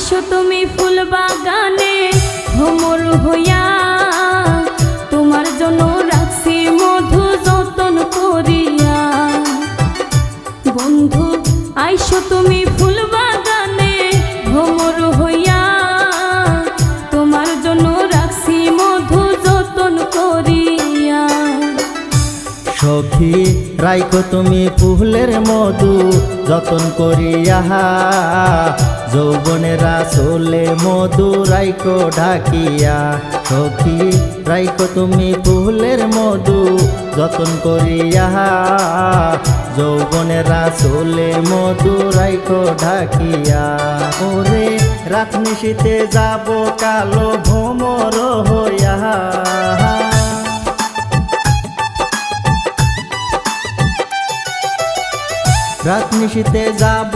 আইসো তুমি ফুল বাগানে ভ্রমর হইয়া, তোমার জন্য রাখছি মধু যতন করিয়া। বন্ধু আইসো তুমি ফুল বাগানে ভ্রমর হইয়া, তোমার জন্য রাখছি মধু যতন করিয়া। সখী রাইখো তুমি ফুলের মধু যতন করিয়া, যৌবনেরা চলে মধু রাইখো ঢাকিয়া। সখী রাইখো তুমি ফুলের মধু যতন করিয়া, যৌবনেরা চলে মধু রাইখো ঢাকিয়া। ওরে রাত নিশীতে যাব কালো ভ্রমর হইয়া, রাত নিশীতে যাব